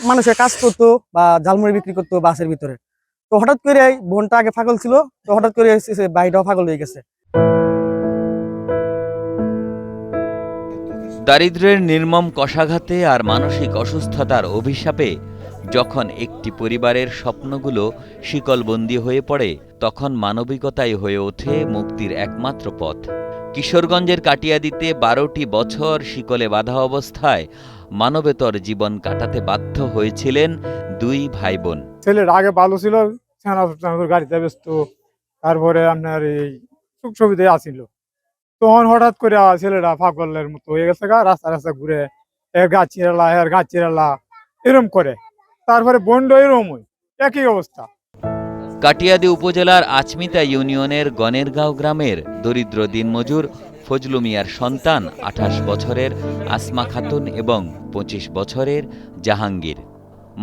মানুষের কাজ করতো বা ঝালমুড়ি বিক্রি করতো বাসের ভিতরে। তো হঠাৎ করে বোনটা আগে পাগল ছিল, তো হঠাৎ করে ভাইটাও পাগল হয়ে গেছে। দারিদ্র্যের নির্মম কশাঘাতে আর মানসিক অসুস্থতার অভিশাপে যখন একটি পরিবারের স্বপ্নগুলো শিকলবন্দী হয়ে পড়ে, তখন মানবিকতাই হয়ে ওঠে মুক্তির একমাত্র পথ। কিশোরগঞ্জের কাটিয়াদীতে ১২টি বছর শিকলে বাঁধা অবস্থায় মানবেতর জীবন কাটাতে বাধ্য হয়েছিলেন দুই ভাই বোন। ছেলের আগে ভালো ছিল, গাড়িতে ব্যস্ত, তারপরে আপনার এই সুখ সুবিধায় আসিল। তখন হঠাৎ করে ছেলেটা পাগলের মতো হয়ে গেছে, রাস্তা রাস্তা ঘুরে এর গাছ চিরালা এরম করে। তারপরে বন্ড এরম একই অবস্থা। কাটিয়াদী উপজেলার আচমিতা ইউনিয়নের গনেরগাঁও গ্রামের দরিদ্র দিনমজুর ফজলু মিয়ার সন্তান ২৮ বছরের আসমা খাতুন এবং ২৫ বছরের জাহাঙ্গীর।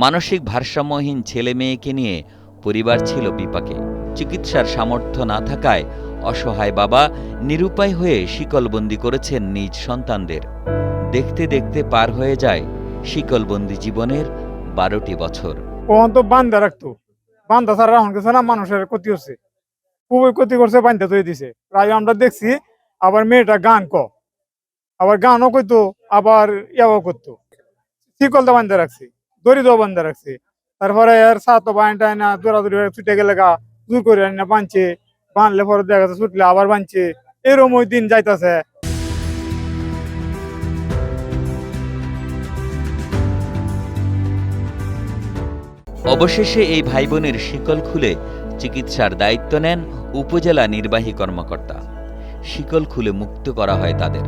মানসিক ভারসাম্যহীন ছেলে মেয়েকে নিয়ে পরিবার ছিল বিপাকে। চিকিৎসার সামর্থ্য না থাকায় অসহায় বাবা নিরুপায় হয়ে শিকলবন্দি করেছেন নিজ সন্তানদের। দেখতে দেখতে পার হয়ে যায় শিকলবন্দি জীবনের ১২টি বছর। তখন তো বান্ধা রাখতো, বান্ধা ছাড়া রাখুন গেছে না, মানুষের ক্ষতি হচ্ছে, খুবই ক্ষতি করছে, বান্ধা তৈরি দিছে। প্রায় আমরা দেখছি। আবার মেয়েটা আবার গানও কইতো, আবার ইয়াও করতো। শিকলটা বান্ধা রাখছি, দড়ি দেওয়া বান্ধা রাখছি। তারপরে এর সাথে বাঁধটা না দৌড়াদৌড়ি ছুটে গেলে জোর করে না বাঁধছে, বাঁধলে পরে দেখা যাচ্ছে ছুটলে আবার বাঁধছে, এরম ওই দিন যাইতেছে। অবশেষে এই ভাই বোনের শিকল খুলে চিকিৎসার দায়িত্ব নেন উপজেলা নির্বাহী কর্মকর্তা। শিকল খুলে মুক্ত করা হয় তাদের।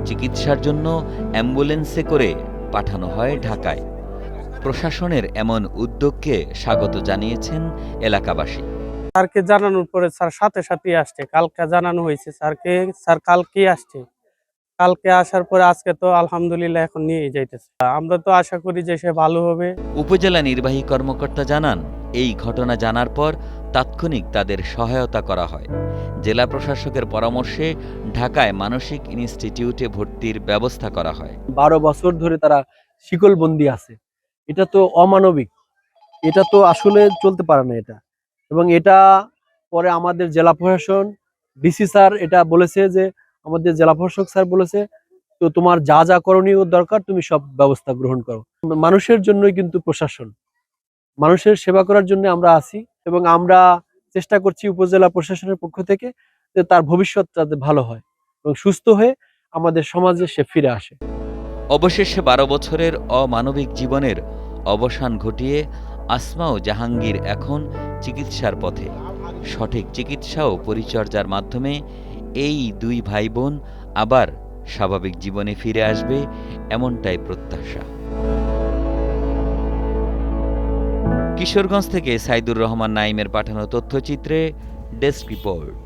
চিকিৎসার জন্য অ্যাম্বুলেন্সে করে পাঠানো হয় ঢাকায়। প্রশাসনের এমন উদ্যোগকে স্বাগত জানিয়েছেন এলাকাবাসী। স্যারকে জানানোর পরে স্যার সাথে সাথে আসছে, কালকে জানানো হয়েছে স্যারকে, স্যার কালকে আসছে। কালকে আসার পরে আজকে তো আলহামদুলিল্লাহ এখন নিয়ে যাইতেছে। আমরা তো আশা করি যে সে ভালো হবে। উপজেলা নির্বাহী কর্মকর্তা জানান, এই ঘটনা জানার পর তাৎক্ষণিক তাদের সহায়তা করা হয়। জেলা প্রশাসকের পরামর্শে ঢাকায় মানসিক ইনস্টিটিউটে ভর্তির ব্যবস্থা করা হয়। ১২ বছর ধরে তারা শিকলবন্দি আছে। এটা তো অমানবিক, এটা তো আসলে চলতে পারে না এটা। এবং এটা পরে আমাদের জেলা প্রশাসন ডিসি স্যার এটা বলেছে, যে আমাদের জেলা প্রশাসক স্যার বলেছে, তো তোমার যা যা করণীয় দরকার তুমি সব ব্যবস্থা গ্রহণ করো। মানুষের জন্যই কিন্তু প্রশাসন, মানুষের সেবা করার জন্য আমরা আছি, এবং আমরা চেষ্টা করছি উপজেলা প্রশাসনের পক্ষ থেকে যে তার ভবিষ্যৎ যাতে ভালো হয় এবং সুস্থ হয়ে আমাদের সমাজে সে ফিরে আসে। অবশেষে ১২ বছরের অমানবিক জীবনের অবসান ঘটিয়ে আসমা ও জাহাঙ্গীর এখন চিকিৎসার পথে। সঠিক চিকিৎসা ও পরিচর্যার মাধ্যমে এই দুই ভাই বোন আবার স্বাভাবিক জীবনে ফিরে আসবে, এমনটাই প্রত্যাশা। কিশোরগঞ্জ থেকে সাইদুর রহমান নাইমের পাঠানো তথ্যচিত্রে ডেস্ক রিপোর্ট।